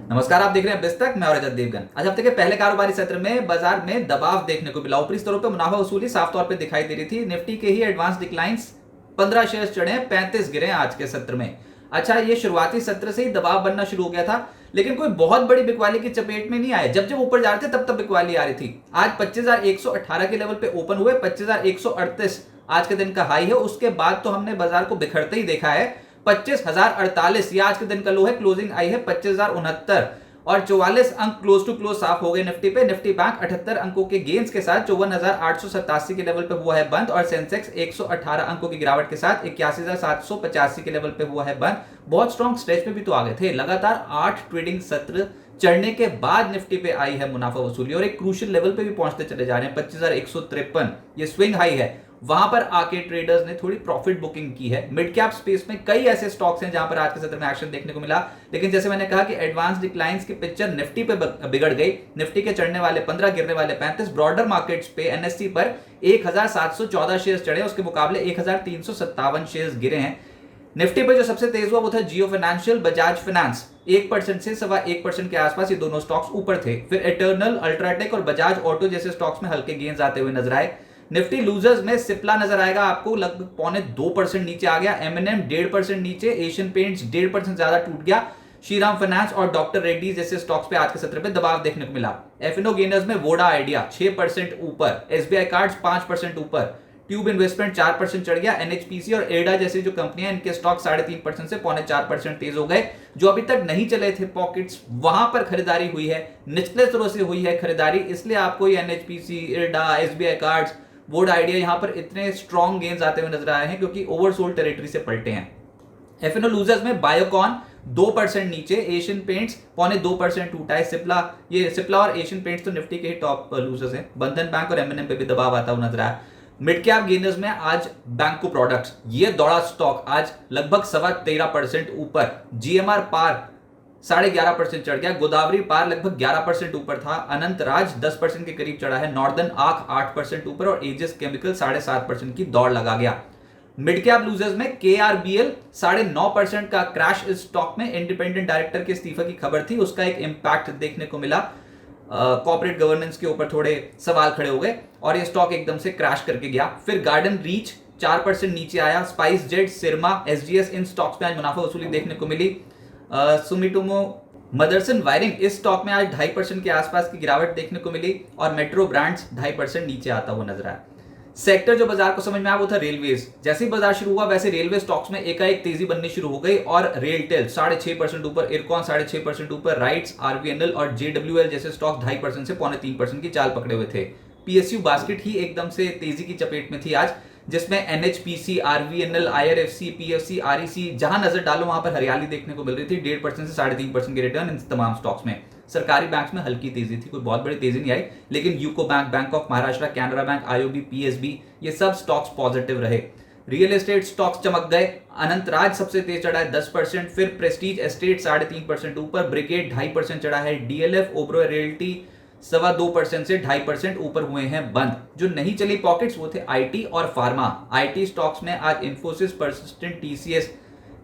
नमस्कार, आप देख रहे हैं बिस्तक। मैं और रजत देवगन। आज हफ्ते के पहले कारोबारी सत्र में बाजार में दबाव देखने को मिला। ऊपरी स्तरों पर मुनाफा वसूली साफ तौर पे दिखाई दे रही थी। निफ्टी के ही एडवांस डिक्लाइंस 15 शेयर चढ़े हैं, 35 गिरे हैं आज के सत्र में। अच्छा, ये शुरुआती सत्र से ही दबाव बनना शुरू हो गया था, लेकिन कोई बहुत बड़ी बिकवाली की चपेट में नहीं आए। जब जब ऊपर जा रहे थे तब तब बिकवाली आ रही थी। आज 25,118 के लेवल पे ओपन हुए। 25,138 आज के दिन का हाई है। उसके बाद तो हमने बाजार को बिखरते ही देखा है। 25,048 ये आज के दिन का लो है। क्लोजिंग आई है 25,069 और 44 अंक क्लोज टू क्लोज साफ हो गए निफ्टी पे। निफ्टी बैंक 78 अंकों के गेंस के साथ 54,887 के लेवल पे हुआ है बंद और सेंसेक्स 118 अंकों की गिरावट के साथ 81,785 के लेवल पे हुआ है बंद। बहुत स्ट्रॉन्ग स्ट्रेच पे भी तो आ गए थे। लगातार 8 ट्रेडिंग सत्र चढ़ने के बाद निफ्टी पे आई है मुनाफा वसूली और एक क्रूशियल लेवल पे भी पहुंचते चले जा रहे हैं। 25,153 ये स्विंग हाई है। वहां पर आके ट्रेडर्स ने थोड़ी प्रॉफिट बुकिंग की है। मिड कैप स्पेस में कई ऐसे स्टॉक्स हैं जहां पर आज के सत्र में एक्शन देखने को मिला, लेकिन जैसे मैंने कहा कि एडवांस डिक्लाइंस की पिक्चर निफ्टी पे बिगड़ गई। निफ्टी के चढ़ने वाले 15, गिरने वाले 35। ब्रॉडर मार्केट्स पे एनएससी पर 1,714 शेयर चढ़े, उसके मुकाबले 1,357 शेयर गिरे हैं। निफ्टी पर जो सबसे तेज हुआ वो था जियो फाइनेंशियल, बजाज फाइनेंस। 1% से 1.25% के आसपास ये दोनों स्टॉक्स ऊपर थे। फिर एटर्नल, अल्ट्राटेक और बजाज ऑटो जैसे स्टॉक्स में हल्के गेन्स आते हुए नजर आए। निफ्टी लूजर्स में सिप्ला नजर आएगा आपको, लगभग 0.25% नीचे आ गया। एमएनएम 1.5% नीचे। एशियन पेंट्स 1.5% ज्यादा टूट गया। श्रीराम फाइनेंस और डॉक्टर रेड्डी जैसे स्टॉक्स पे आज के सत्र पे दबाव देखने को मिला। एफएनओ गेनर्स में वोडा आइडिया 6% ऊपर, एसबीआई कार्ड्स 5% ऊपर, ट्यूब इन्वेस्टमेंट 4% चढ़ गया। एनएचपीसी और एडा जैसी जो कंपनियां, इनके स्टॉक 3.5% से 4.25% तेज हो गए। जो अभी तक नहीं चले थे पॉकेट्स, वहां पर खरीदारी हुई है। निचले स्तरों से हुई है खरीदारी, इसलिए आपको ये एनएचपीसी, एडा, एसबीआई कार्ड्स, वोड आइडिया यहां पर इतने स्ट्रॉन्ग गेन्स आते हुए नजर आए हैं क्योंकि ओवरसोल्ड टेरिटरी से पलटे हैं। एफएनओ लूजर्स में बायोकॉन 2% नीचे, एशियन पेंट्स 0.2% टूटा है। सिप्ला और एशियन पेंट्स तो निफ्टी के ही टॉप लूजर्स हैं। बंधन बैंक और एमएनएम पे भी दबाव आता हुआ नजर आया। मिड कैप गेनर्स में आज बैंको प्रोडक्ट्स, ये दौड़ा स्टॉक आज लगभग 13.25% ऊपर। जीएमआर पार 11.5% चढ़ गया। गोदावरी पार लगभग 11% ऊपर था। अनंत राज 10% के करीब चढ़ा है। नॉर्दर्न आर्क 8% ऊपर और एजिस केमिकल 7.5% की दौड़ लगा गया। मिड कैप लूजर्स में केआरबीएल 9.5% का क्रैश इस स्टॉक में। इंडिपेंडेंट डायरेक्टर के इस्तीफा की खबर थी, उसका एक इंपैक्ट देखने को मिला। कॉर्पोरेट गवर्नेंस के ऊपर थोड़े सवाल खड़े हो गए और ये स्टॉक एकदम से क्रैश करके गया। फिर गार्डन रीच 4% नीचे आया। स्पाइस जेट, सिरमा, एसजीएस, इन स्टॉक्स में आज मुनाफा वसूली देखने को मिली। सुमिटोमो मदरसन वायरिंग, इस स्टॉक में आज 2.5% के आसपास की गिरावट देखने को मिली और मेट्रो ब्रांड्स 2.5% नीचे आता हुआ नजर आया। सेक्टर जो बाजार को समझ में आया वो था रेलवेज। जैसे ही बाजार शुरू हुआ वैसे रेलवे स्टॉक्स में एकाएक तेजी बननी शुरू हो गई और रेलटेल 6.5% ऊपर, इरकॉन 6.5% ऊपर, राइट्स, आरवीएनएल और जेडब्ल्यूएल जैसे स्टॉक्स 2.5% से 3.25% की चाल पकड़े हुए थे। पीएसयू बास्केट ही एकदम से तेजी की चपेट में थी आज, जिसमें NHPC, RVNL, IRFC, PFC, REC, जहां नजर डालो वहां पर हरियाली देखने को मिल रही थी। 1.5% से 3.5% के रिटर्न इन तमाम स्टॉक्स में। सरकारी बैंक में हल्की तेजी थी, कोई बहुत बड़ी तेजी नहीं आई, लेकिन UCO bank, bank of Maharashtra, Canara bank, IOB, PSB, ये सब स्टॉक्स पॉजिटिव रहे। रियल एस्टेट स्टॉक्स चमक गए। अनंत राज सबसे तेज चढ़ा है 10%। फिर प्रेस्टीज एस्टेट 3.5% ऊपर, ब्रिगेड 2.5% चढ़ा है। डीएलएफ, ओब्रो रियल्टी 2.25% से 2.5% ऊपर हुए हैं बंद। जो नहीं चली पॉकेट्स वो थे आईटी और फार्मा। आईटी स्टॉक्स में आज इंफोसिस, परसिस्टेंट, टीसीएस,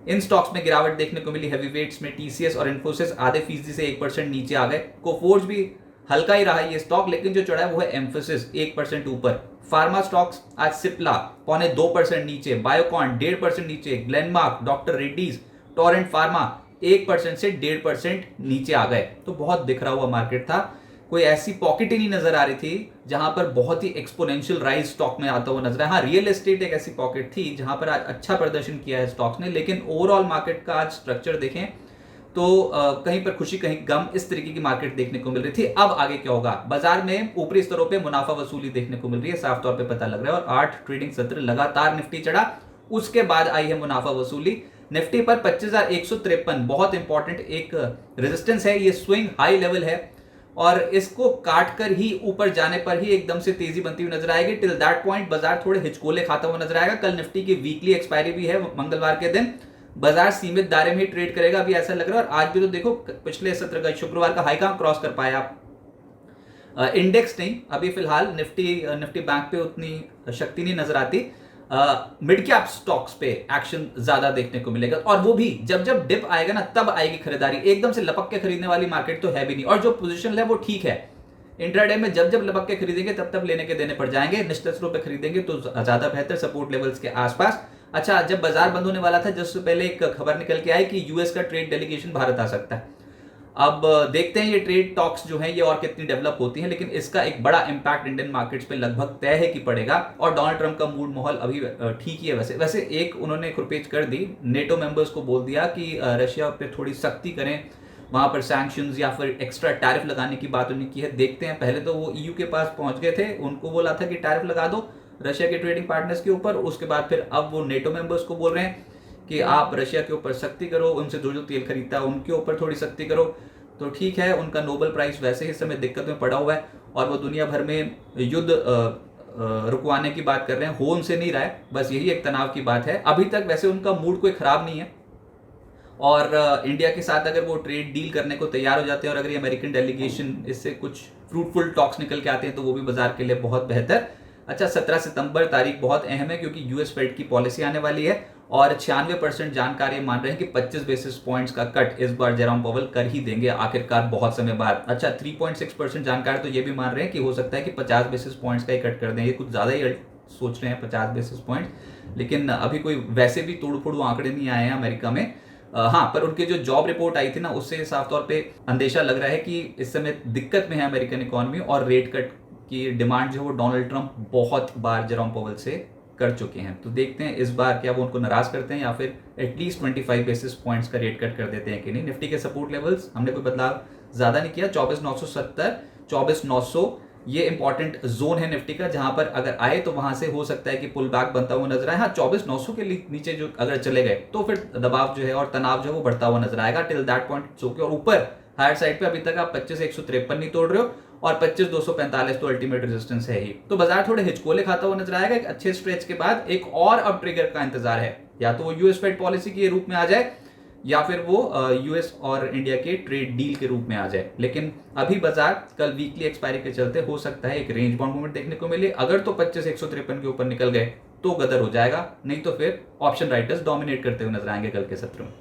इन स्टॉक्स में गिरावट देखने को मिली। हैवीवेट्स में टीसीएस और इंफोसिस आधे फीसदी से 1% नीचे आ गए। कोफोर्ज भी हल्का ही रहा ये स्टॉक, लेकिन जो चढ़ा है वो है एम्फोसिस 1% ऊपर। फार्मा स्टॉक्स आज सिप्ला 0.2% नीचे, बायोकॉन 1.5% नीचे, Glenmark, doctor Reddy's, Torrent pharma 1% से 1.5% नीचे आ गए। तो बहुत बिखरा हुआ मार्केट था। कोई ऐसी पॉकेट ही नहीं नजर आ रही थी जहां पर बहुत ही एक्सपोनेंशियल राइज स्टॉक में आता हुआ नजर आया। हाँ, रियल एस्टेट एक ऐसी पॉकेट थी जहां पर आज अच्छा प्रदर्शन किया है स्टॉक्स ने, लेकिन ओवरऑल मार्केट का आज स्ट्रक्चर देखें तो कहीं पर खुशी कहीं गम, इस तरीके की मार्केट देखने को मिल रही थी। अब आगे क्या होगा? बाजार में ऊपरी स्तरों पे मुनाफा वसूली देखने को मिल रही है, साफ तौर पे पता लग रहा है। और 8 ट्रेडिंग सत्र लगातार निफ्टी चढ़ा, उसके बाद आई है मुनाफा वसूली। निफ्टी पर 25,153 बहुत इंपॉर्टेंट एक रेजिस्टेंस है। ये स्विंग हाई लेवल है और इसको काटकर ही ऊपर जाने पर ही एकदम से तेजी बनती हुई नजर आएगी। टिल दैट पॉइंट बाजार थोड़े हिचकोले खाता हुआ नजर आएगा। कल निफ्टी की वीकली एक्सपायरी भी है मंगलवार के दिन। बाजार सीमित दायरे में ही ट्रेड करेगा, अभी ऐसा लग रहा है। और आज भी तो देखो, पिछले सत्र का शुक्रवार का हाई कहां क्रॉस कर पाया आप? इंडेक्स नहीं, अभी फिलहाल निफ्टी बैंक पे उतनी शक्ति नहीं नजर आती। मिड कैप स्टॉक्स पे एक्शन ज्यादा देखने को मिलेगा, और वो भी जब जब डिप आएगा ना तब आएगी खरीदारी। एकदम से लपक के खरीदने वाली मार्केट तो है भी नहीं, और जो पोजीशन है वो ठीक है। इंट्राडे में जब जब लपक के खरीदेंगे तब तब लेने के देने पड़ जाएंगे, निश्चित रूप पे खरीदेंगे तो ज्यादा बेहतर, सपोर्ट लेवल्स के आसपास। अच्छा, जब बाजार बंद होने वाला था जिससे पहले एक खबर निकल के आई कि यूएस का ट्रेड डेलीगेशन भारत आ सकता है। अब देखते हैं ये ट्रेड टॉक्स जो हैं ये और कितनी डेवलप होती हैं, लेकिन इसका एक बड़ा इंपैक्ट इंडियन मार्केट्स पे लगभग तय है कि पड़ेगा। और डोनाल्ड ट्रंप का मूड माहौल अभी ठीक ही है। वैसे एक उन्होंने खुरपेच कर दी, नेटो मेंबर्स को बोल दिया कि रशिया पे थोड़ी सख्ती करें, वहां पर सैंक्शंस या फिर एक्स्ट्रा टैरिफ लगाने की बात उन्होंने की है। देखते हैं, पहले तो वो ईयू के पास पहुंच गए थे, उनको बोला था कि टैरिफ लगा दो रशिया के ट्रेडिंग पार्टनर्स के ऊपर, उसके बाद फिर अब वो नेटो मेंबर्स को बोल रहे हैं कि आप रशिया के ऊपर सख्ती करो, उनसे जो जो तेल खरीदता है उनके ऊपर थोड़ी सख्ती करो। तो ठीक है, उनका नोबेल प्राइस वैसे ही समय दिक्कत में पड़ा हुआ है, और वो दुनिया भर में युद्ध रुकवाने की बात कर रहे हैं, हो उनसे नहीं रहा है, बस यही एक तनाव की बात है। अभी तक वैसे उनका मूड कोई खराब नहीं है, और इंडिया के साथ अगर वो ट्रेड डील करने को तैयार हो जाते हैं, और अगर ये अमेरिकन डेलीगेशन इससे कुछ फ्रूटफुल टॉक्स निकल के आते हैं तो वो भी बाजार के लिए बहुत बेहतर। अच्छा, 17 सितंबर तारीख बहुत अहम है क्योंकि यूएस फेड की पॉलिसी आने वाली है, और 96% जानकार ये मान रहे हैं कि 25 बेसिस पॉइंट्स का कट इस बार जेरोम पावेल कर ही देंगे आखिरकार बहुत समय बाद। अच्छा, 3.6% जानकार तो ये भी मान रहे हैं कि हो सकता है कि 50 बेसिस पॉइंट्स का ही कट कर दें। ये कुछ ज़्यादा ही सोच रहे हैं 50 बेसिस पॉइंट्स, लेकिन अभी कोई वैसे भी तोड़ फोड़ आंकड़े नहीं आए हैं अमेरिका में। हाँ, पर उनके जो जॉब रिपोर्ट आई थी ना उससे साफ तौर पे अंदेशा लग रहा है कि इस समय दिक्कत में है अमेरिकन इकोनॉमी, और रेट कट की डिमांड जो है वो डोनाल्ड ट्रंप बहुत बार जेरोम पावेल से कर चुके हैं। तो देखते हैं इस बार क्या वो उनको नाराज करते हैं या फिर एटलीस्ट 25 बेसिस पॉइंट्स का रेट कट कर देते हैं कि नहीं। निफ्टी के सपोर्ट लेवल्स हमने कोई बदलाव ज्यादा नहीं किया, 24,970 24,900 ये इंपॉर्टेंट जोन है निफ्टी का, जहां पर अगर आए तो वहां से हो सकता है कि पुल बैक बनता हुआ नजर आए। हाँ, 24,900 के नीचे जो अगर चले गए तो फिर दबाव जो है और तनाव जो है वो बढ़ता हुआ नजर आएगा टिल दैट पॉइंट। सो के और ऊपर हायर साइड पे अभी तक आप 25,153 नहीं तोड़ रहे हो, और 25,245 तो अल्टीमेट रेजिस्टेंस है ही। तो बाजार थोड़े हिचकोले खाता हुआ नजर आएगा। एक अच्छे स्ट्रेच के बाद एक और अब ट्रिगर का इंतजार है, या तो वो यूएस फेड पॉलिसी के रूप में आ जाए या फिर वो यूएस और इंडिया के ट्रेड डील के रूप में आ जाए। लेकिन अभी बाजार कल वीकली एक्सपायरी के चलते हो सकता है एक रेंज बाउंड मूवमेंट देखने को मिले। अगर तो 25,153 के ऊपर निकल गए तो गदर हो जाएगा, नहीं तो फिर ऑप्शन राइटर्स डोमिनेट करते हुए नजर आएंगे कल के सत्र में।